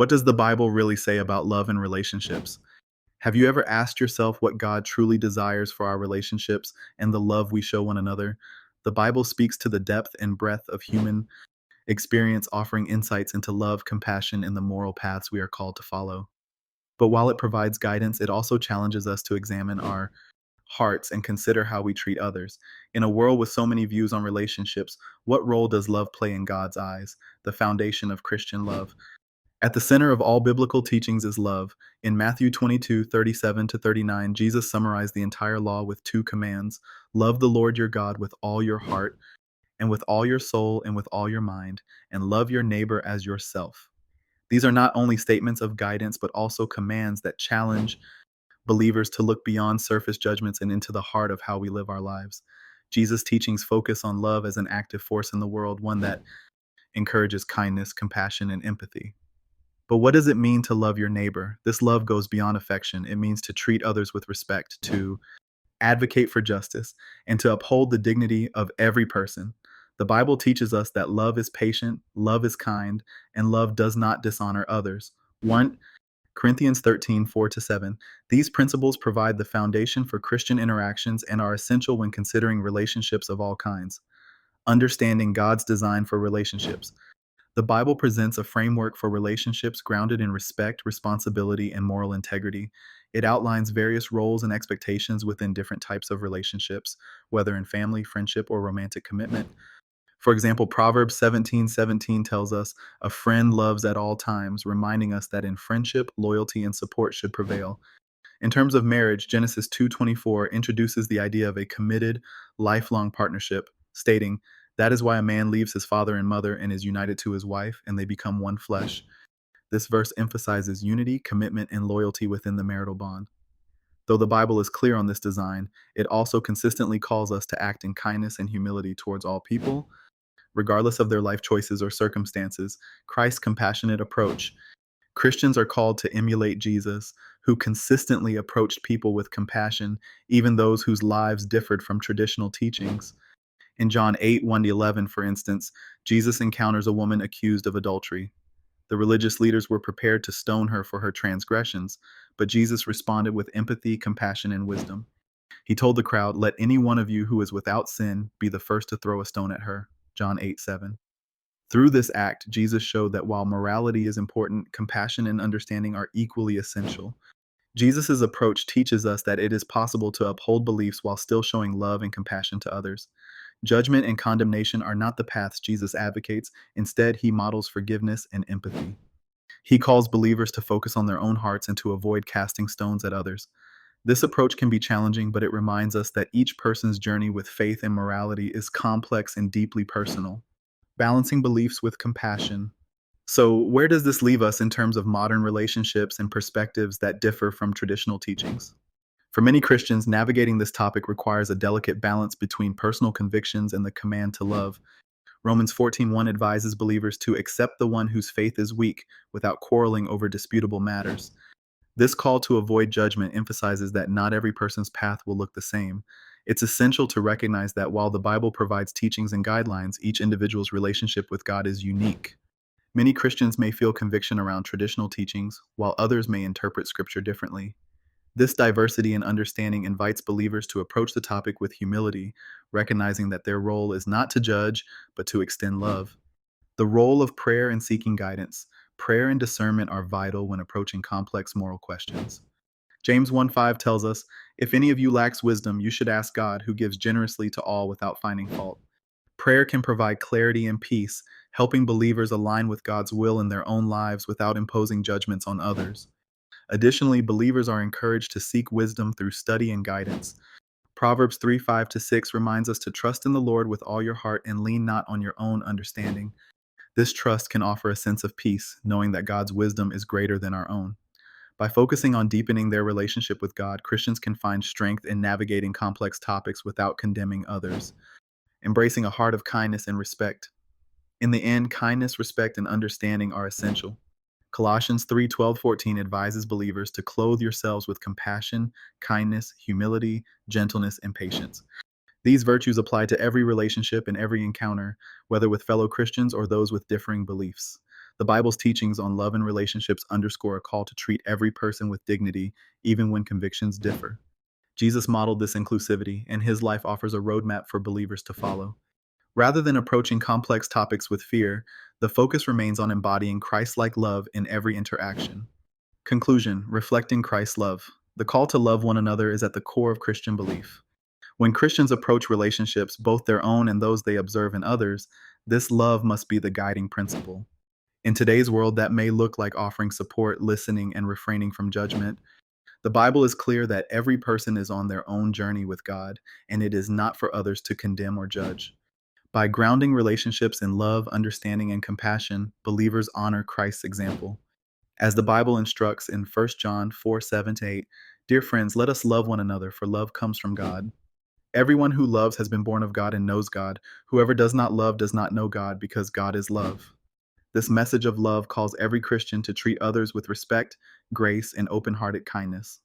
What does the Bible really say about love and relationships? Have you ever asked yourself what God truly desires for our relationships and the love we show one another? The Bible speaks to the depth and breadth of human experience, offering insights into love, compassion, and the moral paths we are called to follow. But while it provides guidance, it also challenges us to examine our hearts and consider how we treat others. In a world with so many views on relationships, what role does love play in God's eyes, the foundation of Christian love? At the center of all biblical teachings is love. In Matthew 22:37 to 39, Jesus summarized the entire law with two commands: love the Lord your God with all your heart, and with all your soul, and with all your mind, and love your neighbor as yourself. These are not only statements of guidance, but also commands that challenge believers to look beyond surface judgments and into the heart of how we live our lives. Jesus' teachings focus on love as an active force in the world, one that encourages kindness, compassion, and empathy. But what does it mean to love your neighbor? This love goes beyond affection. It means to treat others with respect, to advocate for justice, and to uphold the dignity of every person. The Bible teaches us that love is patient, love is kind, and love does not dishonor others. 1 Corinthians 13:4 to 7. These principles provide the foundation for Christian interactions and are essential when considering relationships of all kinds. Understanding God's design for relationships. The Bible presents a framework for relationships grounded in respect, responsibility, and moral integrity. It outlines various roles and expectations within different types of relationships, whether in family, friendship, or romantic commitment. For example, Proverbs 17:17 tells us, "A friend loves at all times," reminding us that in friendship, loyalty and support should prevail. In terms of marriage, Genesis 2:24 introduces the idea of a committed, lifelong partnership, stating, "That is why a man leaves his father and mother and is united to his wife, and they become one flesh." This verse emphasizes unity, commitment, and loyalty within the marital bond. Though the Bible is clear on this design, it also consistently calls us to act in kindness and humility towards all people, regardless of their life choices or circumstances. Christ's compassionate approach. Christians are called to emulate Jesus, who consistently approached people with compassion, even those whose lives differed from traditional teachings. In John 8, 1 to 11, for instance, Jesus encounters a woman accused of adultery. The religious leaders were prepared to stone her for her transgressions, but Jesus responded with empathy, compassion, and wisdom. He told the crowd, "Let any one of you who is without sin be the first to throw a stone at her." John 8, 7. Through this act, Jesus showed that while morality is important, compassion and understanding are equally essential. Jesus' approach teaches us that it is possible to uphold beliefs while still showing love and compassion to others. Judgment and condemnation are not the paths Jesus advocates. Instead, he models forgiveness and empathy. He calls believers to focus on their own hearts and to avoid casting stones at others. This approach can be challenging, but it reminds us that each person's journey with faith and morality is complex and deeply personal. Balancing beliefs with compassion. So, where does this leave us in terms of modern relationships and perspectives that differ from traditional teachings? For many Christians, navigating this topic requires a delicate balance between personal convictions and the command to love. Romans 14:1 advises believers to accept the one whose faith is weak without quarreling over disputable matters. This call to avoid judgment emphasizes that not every person's path will look the same. It's essential to recognize that while the Bible provides teachings and guidelines, each individual's relationship with God is unique. Many Christians may feel conviction around traditional teachings, while others may interpret Scripture differently. This diversity in understanding invites believers to approach the topic with humility, recognizing that their role is not to judge, but to extend love. The role of prayer and seeking guidance. Prayer and discernment are vital when approaching complex moral questions. James 1:5 tells us, "If any of you lacks wisdom, you should ask God, who gives generously to all without finding fault." Prayer can provide clarity and peace, helping believers align with God's will in their own lives without imposing judgments on others. Additionally, believers are encouraged to seek wisdom through study and guidance. Proverbs 3:5 to 6 reminds us to trust in the Lord with all your heart and lean not on your own understanding. This trust can offer a sense of peace, knowing that God's wisdom is greater than our own. By focusing on deepening their relationship with God, Christians can find strength in navigating complex topics without condemning others, embracing a heart of kindness and respect. In the end, kindness, respect, and understanding are essential. Colossians 3:12-14 advises believers to clothe yourselves with compassion, kindness, humility, gentleness, and patience. These virtues apply to every relationship and every encounter, whether with fellow Christians or those with differing beliefs. The Bible's teachings on love and relationships underscore a call to treat every person with dignity, even when convictions differ. Jesus modeled this inclusivity, and his life offers a roadmap for believers to follow. Rather than approaching complex topics with fear, the focus remains on embodying Christ like love in every interaction. Conclusion: reflecting Christ's love. The call to love one another is at the core of Christian belief. When Christians approach relationships, both their own and those they observe in others, this love must be the guiding principle. In today's world, that may look like offering support, listening, and refraining from judgment. The Bible is clear that every person is on their own journey with God, and it is not for others to condemn or judge. By grounding relationships in love, understanding, and compassion, believers honor Christ's example. As the Bible instructs in 1 John 4:7-8, dear friends, let us love one another, for love comes from God. Everyone who loves has been born of God and knows God. Whoever does not love does not know God, because God is love. This message of love calls every Christian to treat others with respect, grace, and open hearted kindness.